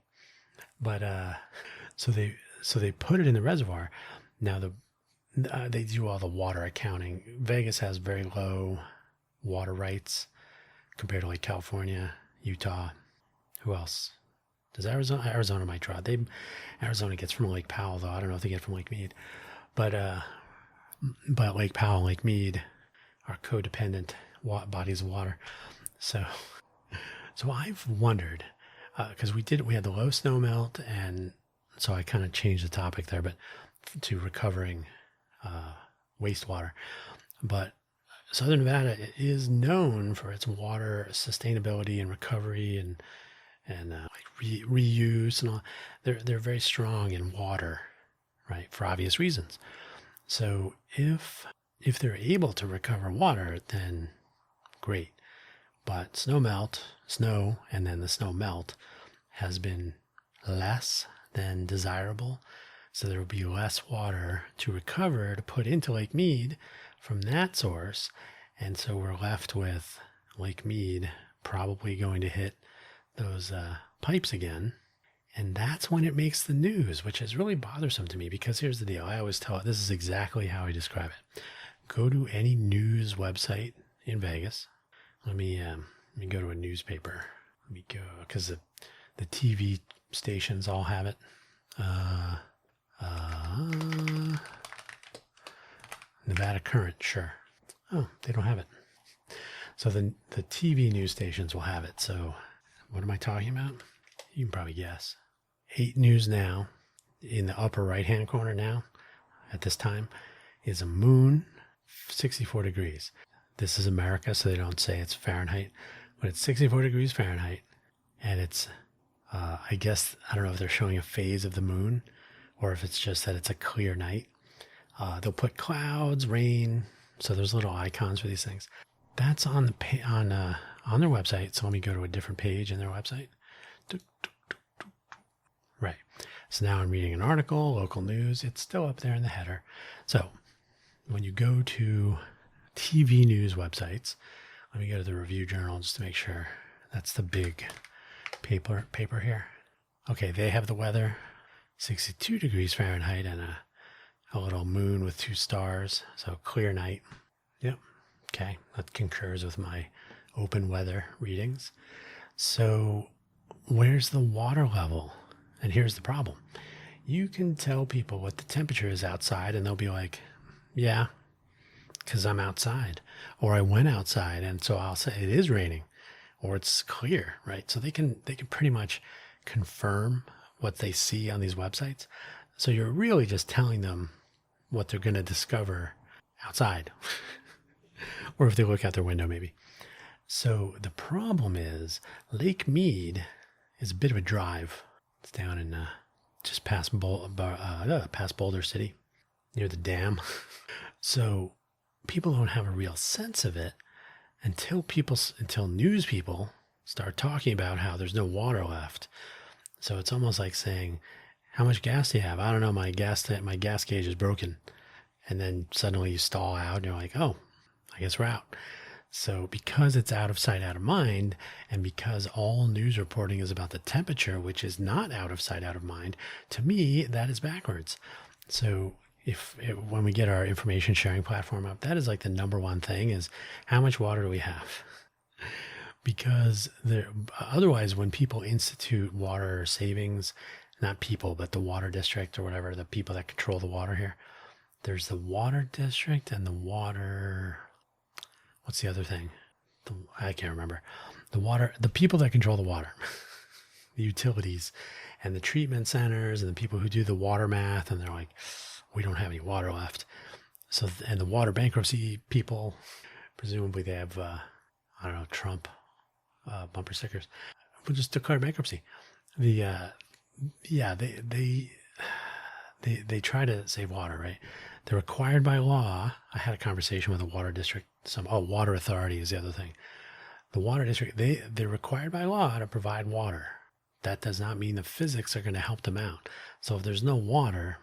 [SPEAKER 1] But so they put it in the reservoir, Now they do all the water accounting. Vegas has very low water rights compared to like California, Utah. Who else? Does Arizona might draw. Arizona gets from Lake Powell though. I don't know if they get from Lake Mead, but Lake Powell and Lake Mead are codependent bodies of water. So I've wondered because we had the low snow melt, and so I kind of changed the topic there, but to recovering wastewater. But Southern Nevada is known for its water sustainability and recovery and reuse and all. They're very strong in water, right? For obvious reasons. So if they're able to recover water, then great. But snow, and then the snow melt has been less than desirable. So there will be less water to recover to put into Lake Mead from that source. And so we're left with Lake Mead probably going to hit those pipes again. And that's when it makes the news, which is really bothersome to me because here's the deal. I always tell it, this is exactly how I describe it. Go to any news website in Vegas. Let me go to a newspaper. Let me go, because the TV stations all have it. Nevada Current, sure. Oh, they don't have it. So the TV news stations will have it. So what am I talking about? You can probably guess. 8 News Now, in the upper right-hand corner now, at this time, is a moon, 64 degrees. This is America, so they don't say it's Fahrenheit, but it's 64 degrees Fahrenheit, and it's, I guess, I don't know if they're showing a phase of the moon, or if it's just that it's a clear night. They'll put clouds, rain, so there's little icons for these things. That's on their website, so let me go to a different page in their website. Right. So now I'm reading an article, local news. It's still up there in the header. So when you go to TV news websites, let me go to the Review Journal just to make sure. That's the big paper here. Okay, they have the weather, 62 degrees Fahrenheit and a little moon with 2 stars. So clear night. Yep. Okay, that concurs with my open weather readings. So where's the water level? And here's the problem. You can tell people what the temperature is outside and they'll be like, yeah, because I'm outside, or I went outside and so I'll say it is raining or it's clear, right? So they can pretty much confirm what they see on these websites. So you're really just telling them what they're going to discover outside or if they look out their window maybe. So the problem is Lake Mead is a bit of a drive. It's down in just past Boulder City, near the dam. So people don't have a real sense of it until news people start talking about how there's no water left. So it's almost like saying, how much gas do you have? I don't know, my gas gauge is broken. And then suddenly you stall out and you're like, oh, I guess we're out. So because it's out of sight, out of mind, and because all news reporting is about the temperature, which is not out of sight, out of mind, to me, that is backwards. So when we get our information sharing platform up, that is like the number one thing is how much water do we have? Because otherwise, when people institute water savings, not people, but the water district or whatever, the people that control the water here, there's the water district and the water... What's the other thing? I can't remember. The people that control the water, the utilities and the treatment centers and the people who do the water math. And they're like, we don't have any water left. So, and the water bankruptcy people, presumably they have, I don't know, Trump bumper stickers, will just declare bankruptcy. They try to save water, right? They're required by law. I had a conversation with a water district. Water authority is the other thing. The water district, they're required by law to provide water. That does not mean the physics are going to help them out. So if there's no water,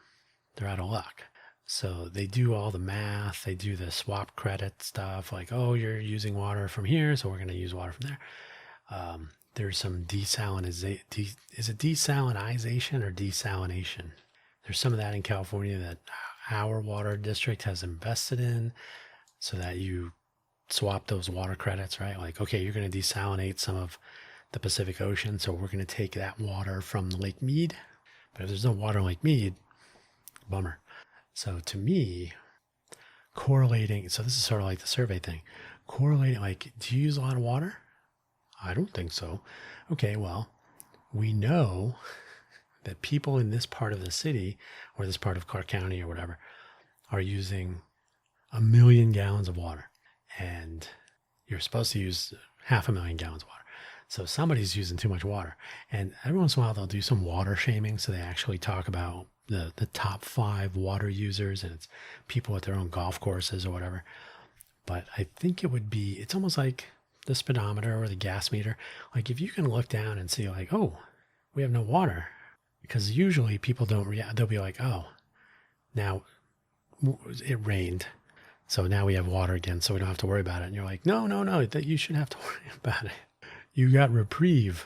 [SPEAKER 1] they're out of luck. So they do all the math. They do the swap credit stuff like, oh, you're using water from here, so we're going to use water from there. There's some desalinization. Is it desalinization or desalination? There's some of that in California that our water district has invested in so that you swap those water credits, right? Like, okay, you're going to desalinate some of the Pacific Ocean, so we're going to take that water from Lake Mead. But if there's no water in Lake Mead, bummer. So to me, correlating, so this is sort of like the survey thing, correlating, like, do you use a lot of water? I don't think so. Okay, well, we know that people in this part of the city or this part of Clark County or whatever are using 1 million gallons of water, and you're supposed to use 500,000 gallons of water. So somebody's using too much water. And every once in a while they'll do some water shaming. So they actually talk about the top 5 water users, and it's people at their own golf courses or whatever. But I think it's almost like the speedometer or the gas meter. Like if you can look down and see like, oh, we have no water, because usually people don't react. They'll be like, oh, now it rained, so now we have water again, so we don't have to worry about it. And you're like, no, that you shouldn't have to worry about it. You got reprieve.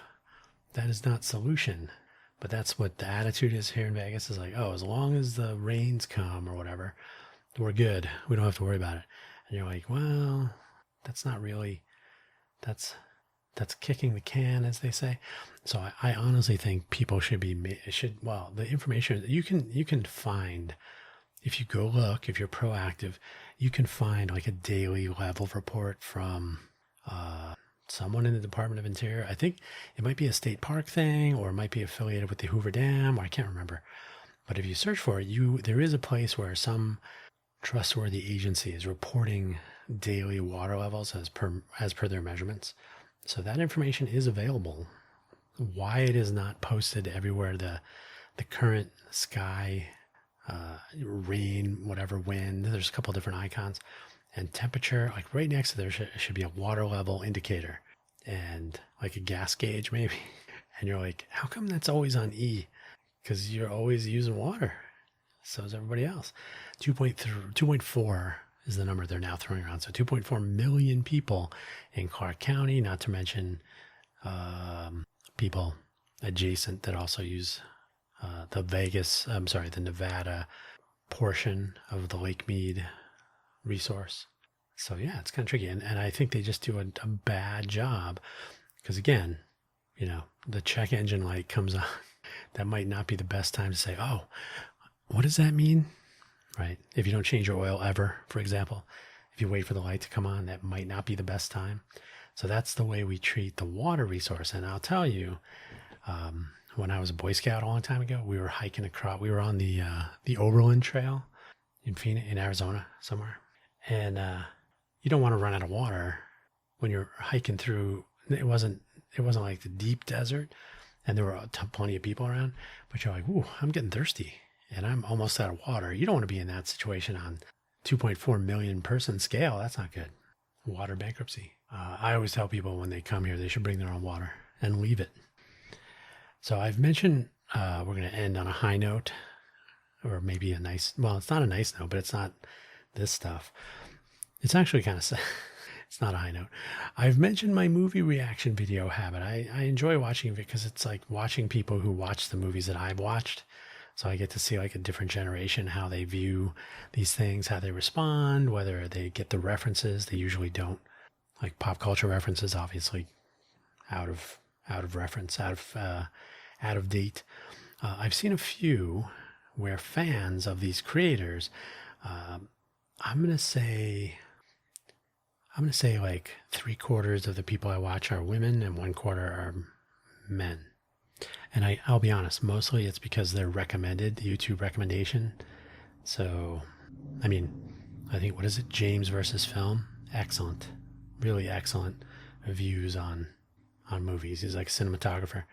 [SPEAKER 1] That is not solution. But that's what the attitude is here in Vegas, is like, oh, as long as the rains come or whatever, we're good. We don't have to worry about it. And you're like, well, that's not really, that's kicking the can, as they say. So I honestly think people the information you can find, if you go look, if you're proactive, you can find like a daily level report from someone in the Department of Interior. I think it might be a state park thing, or it might be affiliated with the Hoover Dam, or I can't remember. But if you search for it, there is a place where some trustworthy agency is reporting daily water levels as per their measurements. So that information is available. Why it is not posted everywhere, the current sky, rain, whatever, wind, there's a couple different icons, and temperature, like right next to there should be a water level indicator and like a gas gauge maybe. And you're like, how come that's always on E? Because you're always using water. So is everybody else. 2.4 is the number they're now throwing around. So 2.4 million people in Clark County, not to mention people adjacent that also use the Nevada portion of the Lake Mead resource. So yeah, it's kind of tricky. And I think they just do a bad job, because again, the check engine light comes on. That might not be the best time to say, oh, what does that mean? Right? If you don't change your oil ever, for example, if you wait for the light to come on, that might not be the best time. So that's the way we treat the water resource. And I'll tell you, when I was a Boy Scout a long time ago, we were hiking across, we were on the Oberlin Trail in Phoenix, in Arizona somewhere. And you don't want to run out of water when you're hiking through. It wasn't like the deep desert, and there were plenty of people around, but you're like, ooh, I'm getting thirsty and I'm almost out of water. You don't want to be in that situation on 2.4 million person scale. That's not good. Water bankruptcy. I always tell people when they come here, they should bring their own water and leave it. So I've mentioned we're going to end on a high note, or maybe it's not a nice note, but it's not this stuff. It's actually kind of sad. It's not a high note. I've mentioned my movie reaction video habit. I enjoy watching it because it's like watching people who watch the movies that I've watched. So I get to see like a different generation, how they view these things, how they respond, whether they get the references. They usually don't. Like pop culture references, obviously out of reference, out of date. I've seen a few where fans of these creators, I'm gonna say like 3/4 of the people I watch are women and 1/4 are men. And I'll be honest, mostly it's because they're recommended, the YouTube recommendation. So, I mean, I think, what is it? James versus Film. Excellent. Really excellent reviews on movies. He's like a cinematographer.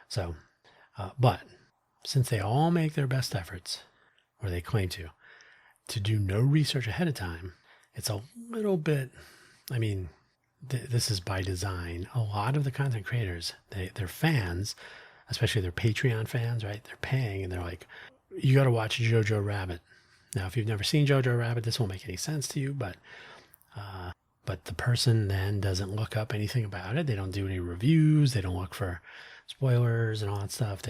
[SPEAKER 1] So, but since they all make their best efforts, or they claim to do no research ahead of time, it's a little bit, I mean, this is by design. A lot of the content creators, they're fans, especially their Patreon fans, right? They're paying and they're like, you got to watch Jojo Rabbit. Now, if you've never seen Jojo Rabbit, this won't make any sense to you, but the person then doesn't look up anything about it. They don't do any reviews. They don't look for spoilers and all that stuff.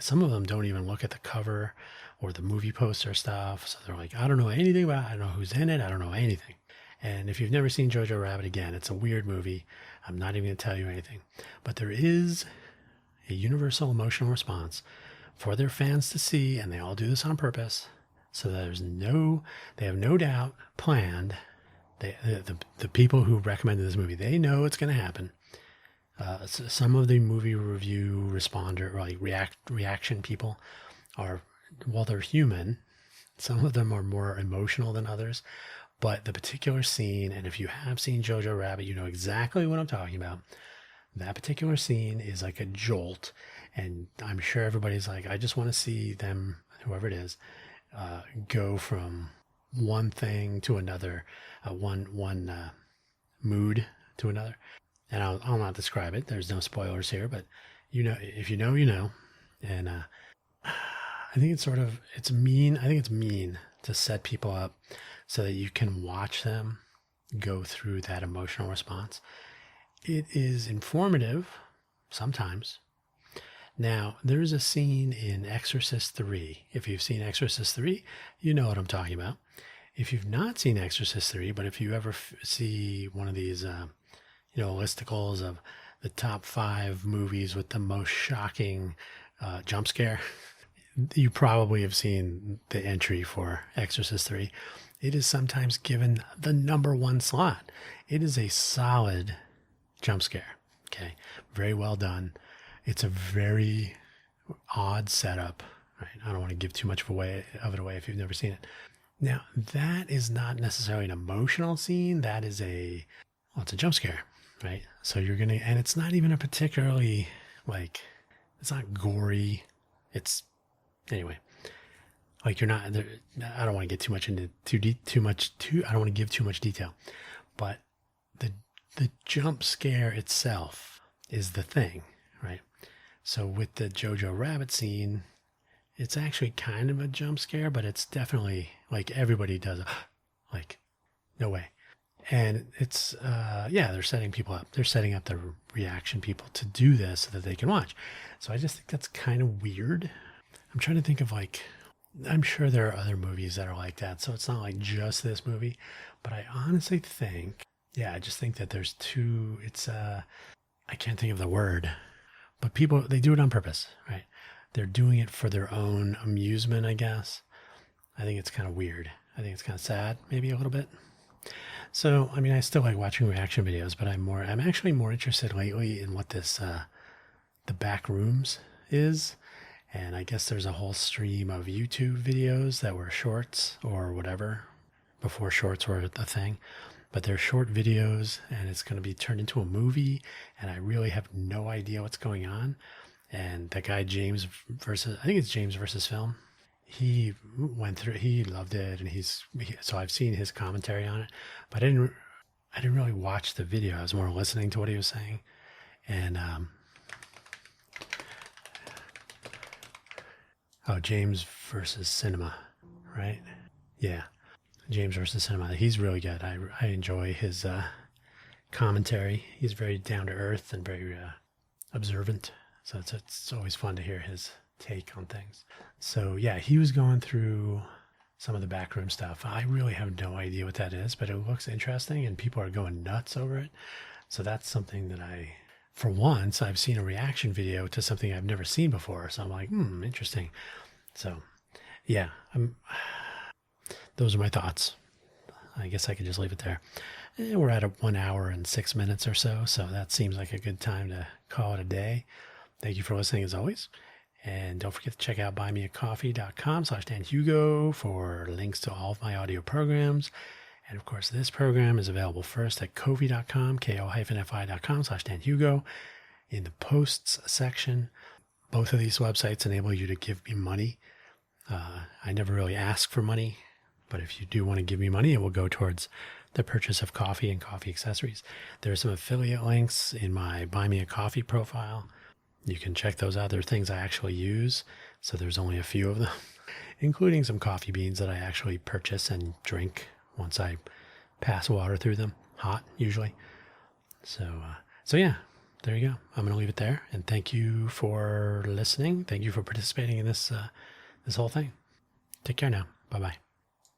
[SPEAKER 1] Some of them don't even look at the cover or the movie poster stuff. So they're like, I don't know anything about it. I don't know who's in it. I don't know anything. And if you've never seen Jojo Rabbit, again, it's a weird movie. I'm not even going to tell you anything. But there is a universal emotional response for their fans to see, and they all do this on purpose. So they have no doubt planned. The people who recommended this movie, they know it's going to happen. Some of the movie review responder, or like reaction people, they're human. Some of them are more emotional than others. But the particular scene, and if you have seen Jojo Rabbit, you know exactly what I'm talking about. That particular scene is like a jolt, and I'm sure everybody's like, I just want to see them, whoever it is, go from one thing to another, one mood to another. And I'll not describe it. There's no spoilers here, but you know, if you know, you know. And I think it's mean. I think it's mean to set people up so that you can watch them go through that emotional response. It is informative sometimes. Now, there's a scene in Exorcist 3. If you've seen Exorcist 3, you know what I'm talking about. If you've not seen Exorcist 3, but if you ever see one of these, listicles of the top 5 movies with the most shocking jump scare, you probably have seen the entry for Exorcist 3. It is sometimes given the number 1 slot. It is a solid jump scare. Okay. Very well done. It's a very odd setup. Right? I don't want to give too much of it away if you've never seen it. Now, that is not necessarily an emotional scene. That is it's a jump scare, right? So and it's not even a particularly, it's not gory. Anyway, you're not, I don't want to get too much into I don't want to give too much detail, but the jump scare itself is the thing, right? So with the Jojo Rabbit scene, it's actually kind of a jump scare, but it's definitely everybody does it. No way. And it's, they're setting people up. They're setting up the reaction people to do this so that they can watch. So I just think that's kind of weird. I'm trying to think of I'm sure there are other movies that are like that. So it's not just this movie, but I honestly think, I just think that there's I can't think of the word, but people, they do it on purpose, right? They're doing it for their own amusement, I guess. I think it's kind of weird. I think it's kind of sad, maybe a little bit. So, I still like watching reaction videos, but I'm actually more interested lately in what this, the back rooms is. And I guess there's a whole stream of YouTube videos that were shorts or whatever before shorts were a thing. But they're short videos, and it's going to be turned into a movie, and I really have no idea what's going on. And that guy I think it's James versus Film, he loved it, and so I've seen his commentary on it, but I didn't really watch the video. I was more listening to what he was saying. And James versus Cinema, right? Yeah. James versus Cinema. He's really good. I enjoy his commentary. He's very down to earth and very observant. So it's always fun to hear his take on things. So he was going through some of the backroom stuff. I really have no idea what that is, but it looks interesting and people are going nuts over it. So that's something that for once, I've seen a reaction video to something I've never seen before. So I'm like, interesting. So those are my thoughts. I guess I could just leave it there. We're at 1 hour and 6 minutes or so. So that seems like a good time to call it a day. Thank you for listening as always. And don't forget to check out buymeacoffee.com/DanHugo for links to all of my audio programs. And of course, this program is available first at ko-fi.com, ko-fi.com/DanHugo. In the posts section, both of these websites enable you to give me money. I never really ask for money, but if you do want to give me money, it will go towards the purchase of coffee and coffee accessories. There are some affiliate links in my Buy Me a Coffee profile. You can check those out. There are things I actually use, so there's only a few of them, including some coffee beans that I actually purchase and drink once I pass water through them, hot usually. So there you go. I'm going to leave it there. And thank you for listening. Thank you for participating in this whole thing. Take care now. Bye-bye.